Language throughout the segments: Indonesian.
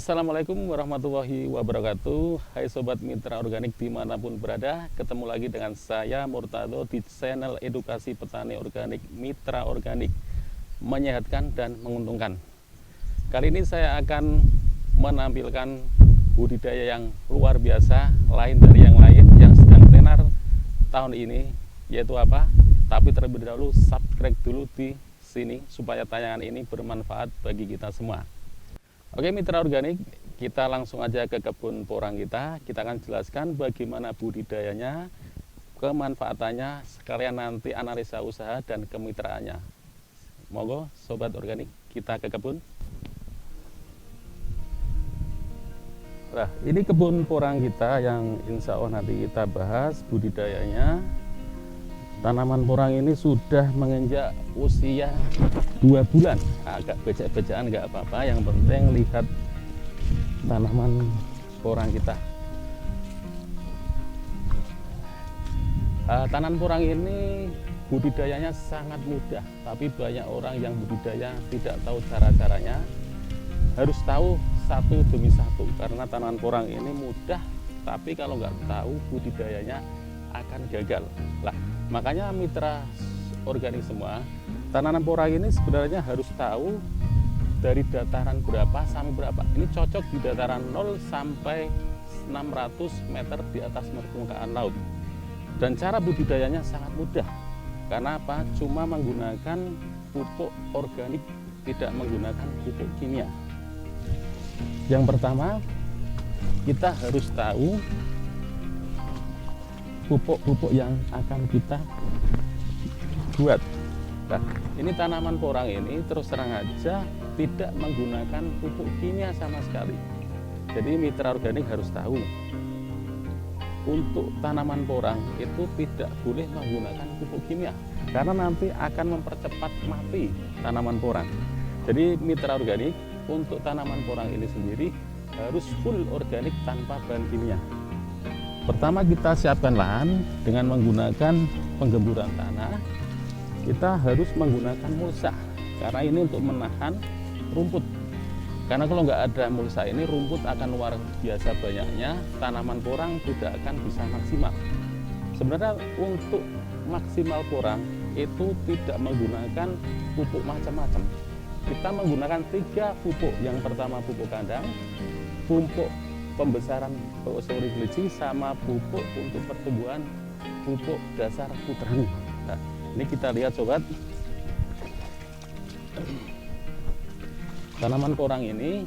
Assalamualaikum warahmatullahi wabarakatuh. Hai Sobat Mitra Organik dimanapun berada, ketemu lagi dengan saya Murtado di channel edukasi petani organik Mitra Organik, menyehatkan dan menguntungkan. Kali ini saya akan menampilkan budidaya yang luar biasa, lain dari yang lain yang sedang tenar tahun ini, yaitu apa? Tapi terlebih dahulu subscribe dulu di sini supaya tayangan ini bermanfaat bagi kita semua. Oke Mitra Organik, kita langsung aja ke kebun porang kita. Kita akan jelaskan bagaimana budidayanya, kemanfaatannya, sekalian nanti analisa usaha dan kemitraannya. Monggo Sobat Organik, kita ke kebun. Nah, ini kebun porang kita yang insya Allah nanti kita bahas budidayanya. Tanaman porang ini sudah menginjak usia 2 bulan. Agak becek-becekan nggak apa-apa, yang penting lihat tanaman porang kita. Tanaman porang ini budidayanya sangat mudah, tapi banyak orang yang budidaya tidak tahu cara-caranya. Harus tahu satu demi satu, karena tanaman porang ini mudah, tapi kalau nggak tahu budidayanya akan gagal. Lah, makanya Mitra Organik semua, tanaman porang ini sebenarnya harus tahu dari dataran berapa sampai berapa. Ini cocok di dataran 0 sampai 600 meter di atas permukaan laut. Dan cara budidayanya sangat mudah. Karena apa? Cuma menggunakan pupuk organik, tidak menggunakan pupuk kimia. Yang pertama, kita harus tahu pupuk-pupuk yang akan kita buat. Nah, ini tanaman porang ini terus terang aja tidak menggunakan pupuk kimia sama sekali. Jadi Mitra Organik harus tahu, untuk tanaman porang itu tidak boleh menggunakan pupuk kimia, karena nanti akan mempercepat mati tanaman porang. Jadi Mitra Organik untuk tanaman porang ini sendiri harus full organik tanpa bahan kimia. Pertama, kita siapkan lahan dengan menggunakan penggemburan tanah. Kita harus menggunakan mulsa, karena ini untuk menahan rumput. Karena kalau nggak ada mulsa ini, rumput akan luar biasa banyaknya, tanaman porang tidak akan bisa maksimal. Sebenarnya untuk maksimal porang itu tidak menggunakan pupuk macam-macam. Kita menggunakan 3 pupuk. Yang pertama pupuk kandang, pupuk pembesaran gliji, sama pupuk untuk pertumbuhan, pupuk dasar putrani. Nah, ini kita lihat sobat, tanaman porang ini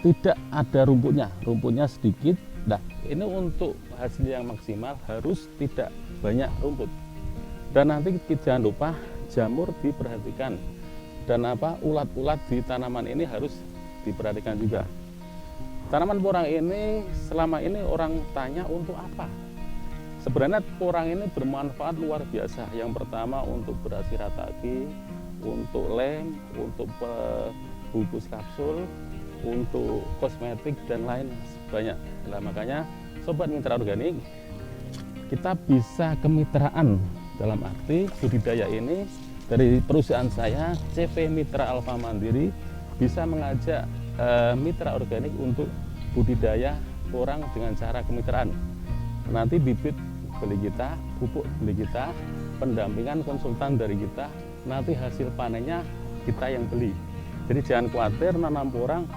tidak ada rumputnya sedikit. Nah, ini untuk hasil yang maksimal harus tidak banyak rumput. Dan nanti jangan lupa jamur diperhatikan, dan ulat-ulat di tanaman ini harus diperhatikan juga. Tanaman porang ini selama ini orang tanya untuk apa? Sebenarnya porang ini bermanfaat luar biasa. Yang pertama untuk beras shirataki, untuk lem, untuk bungkus kapsul, untuk kosmetik dan lain banyak. Nah, makanya Sobat Mitra Organik, kita bisa kemitraan, dalam arti budidaya ini dari perusahaan saya CV Mitra Alfa Mandiri bisa mengajak Mitra Organik untuk budidaya porang dengan cara kemitraan. Nanti bibit beli kita, pupuk beli kita, pendampingan konsultan dari kita, nanti hasil panennya kita yang beli. Jadi jangan khawatir nanam porang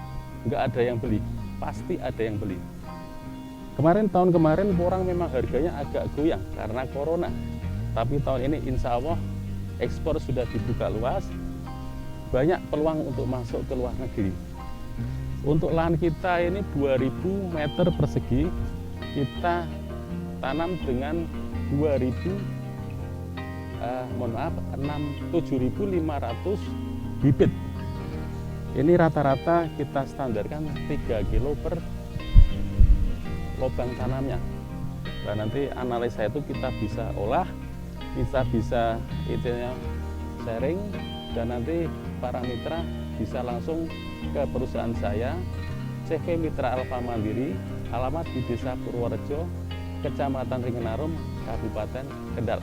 nggak ada yang beli, pasti ada yang beli. Tahun kemarin porang memang harganya agak goyang karena corona, tapi tahun ini insya Allah ekspor sudah dibuka luas, banyak peluang untuk masuk ke luar negeri. Untuk lahan kita ini 2000 meter persegi, kita tanam dengan 7.500 bibit. Ini rata-rata kita standarkan 3 kilo per lubang tanamnya. Dan nanti analisa itu kita bisa olah, kita bisa sharing, dan nanti para mitra bisa langsung ke perusahaan saya, CV Mitra Alfa Mandiri, alamat di Desa Purworejo, Kecamatan Ringenarum, Kabupaten Kendal.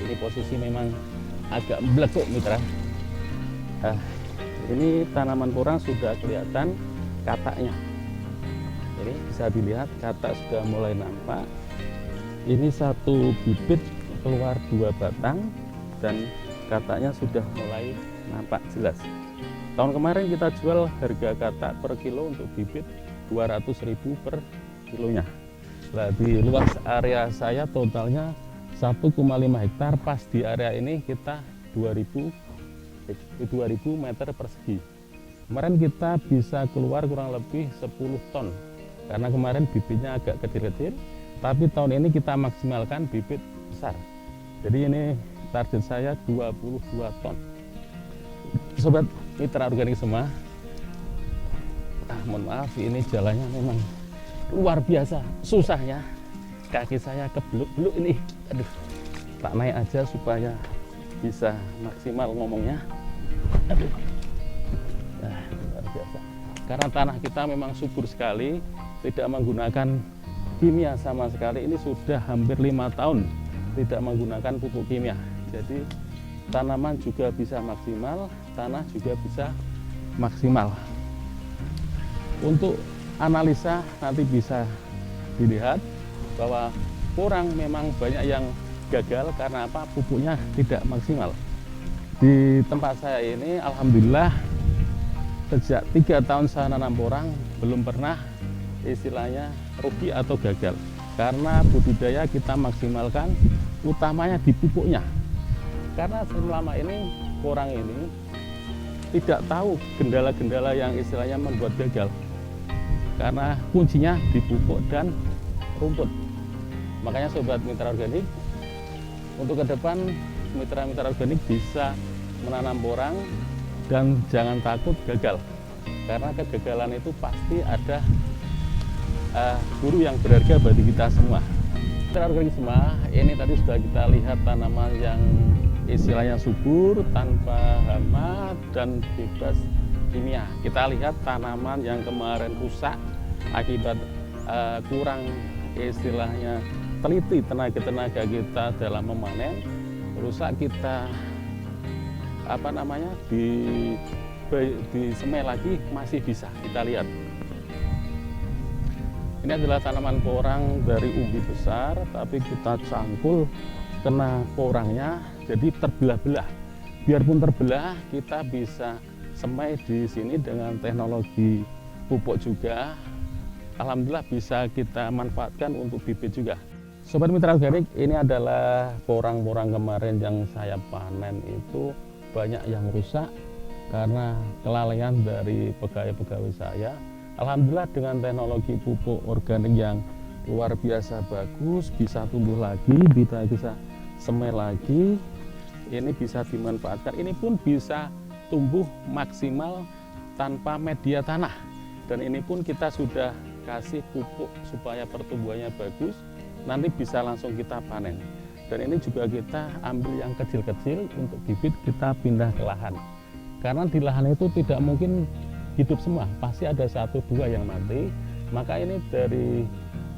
Ini posisi memang agak melekuk mitra. Ini tanaman porang sudah kelihatan kataknya. Ini bisa dilihat katak sudah mulai nampak. Ini satu bibit keluar 2 batang dan kataknya sudah mulai nampak jelas. Tahun kemarin kita jual harga katak per kilo untuk bibit 200.000 per kilonya. Nah, di luas area saya totalnya 1,5 hektar, pas di area ini kita 2000 meter persegi. Kemarin kita bisa keluar kurang lebih 10 ton karena kemarin bibitnya agak kecil-kecil, tapi tahun ini kita maksimalkan bibit besar. Jadi ini target saya 22 ton. Sobat mitra organik semua, mohon maaf ini jalannya memang luar biasa susahnya, kaki saya kebeluk-beluk ini. Aduh, tak naik aja supaya bisa maksimal ngomongnya. Aduh, luar biasa. Karena tanah kita memang subur sekali, tidak menggunakan kimia sama sekali. Ini sudah hampir 5 tahun tidak menggunakan pupuk kimia. Jadi tanaman juga bisa maksimal, tanah juga bisa maksimal. Untuk analisa nanti bisa dilihat bahwa porang memang banyak yang gagal karena apa? Pupuknya tidak maksimal. Di tempat saya ini alhamdulillah sejak 3 tahun saya nanam porang belum pernah istilahnya rugi atau gagal, karena budidaya kita maksimalkan utamanya di pupuknya. Karena selama ini porang ini tidak tahu gendala-gendala yang istilahnya membuat gagal, karena kuncinya di pupuk dan rumput. Makanya sobat mitra organik, untuk ke depan mitra-mitra organik bisa menanam porang dan jangan takut gagal, karena kegagalan itu pasti ada guru yang berharga bagi kita semua. Mitra organik semua, ini tadi sudah kita lihat tanaman yang istilahnya subur, tanpa hama dan bebas kimia. Kita lihat tanaman yang kemarin rusak akibat kurang istilahnya teliti tenaga kita dalam memanen, rusak kita disemai lagi masih bisa kita lihat. Ini adalah tanaman porang dari umbi besar, tapi kita cangkul kena porangnya jadi terbelah-belah. Biarpun terbelah, kita bisa semai di sini dengan teknologi pupuk juga. Alhamdulillah bisa kita manfaatkan untuk bibit juga. Sobat mitra organik, ini adalah porang-porang kemarin yang saya panen itu banyak yang rusak karena kelalaian dari pegawai-pegawai saya. Alhamdulillah dengan teknologi pupuk organik yang luar biasa bagus, bisa tumbuh lagi, bisa semai lagi, ini bisa dimanfaatkan. Ini pun bisa tumbuh maksimal tanpa media tanah, dan ini pun kita sudah kasih pupuk supaya pertumbuhannya bagus, nanti bisa langsung kita panen. Dan ini juga kita ambil yang kecil-kecil untuk bibit, kita pindah ke lahan, karena di lahan itu tidak mungkin hidup semua, pasti ada 1-2 yang mati. Maka ini dari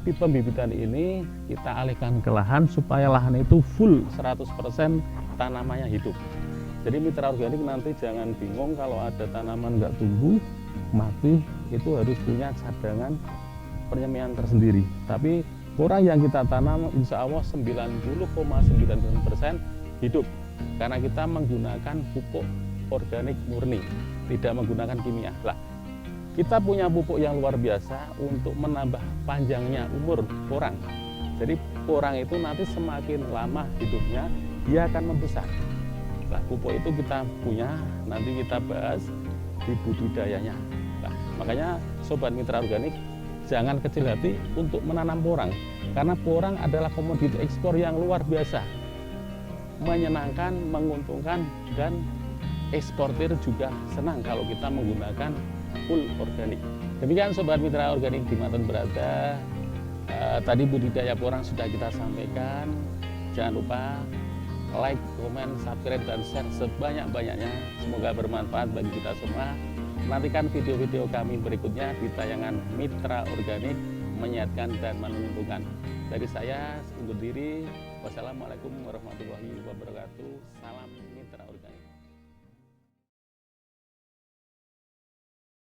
pembibitan ini kita alihkan ke lahan supaya lahan itu full 100% tanamannya hidup. Jadi mitra organik nanti jangan bingung kalau ada tanaman nggak tumbuh mati, itu harus punya cadangan penyemaian tersendiri. Tapi porang yang kita tanam insya Allah 90,99% hidup, karena kita menggunakan pupuk organik murni, tidak menggunakan kimia. Lah, kita punya pupuk yang luar biasa untuk menambah panjangnya umur porang. Jadi porang itu nanti semakin lama hidupnya, dia akan membesar. Nah, pupuk itu kita punya, nanti kita bahas di budidayanya. Nah, makanya sobat mitra organik jangan kecil hati untuk menanam porang, karena porang adalah komoditi ekspor yang luar biasa, menyenangkan, menguntungkan, dan eksportir juga senang kalau kita menggunakan full organik. Demikian sobat mitra organik dimanapun berada, tadi budidaya porang sudah kita sampaikan. Jangan lupa like, komen, subscribe, dan share sebanyak-banyaknya. Semoga bermanfaat bagi kita semua. Nantikan video-video kami berikutnya di tayangan Mitra Organik, menyehatkan dan menguntungkan. Dari saya undur diri. Wassalamualaikum warahmatullahi wabarakatuh. Salam Mitra Organik.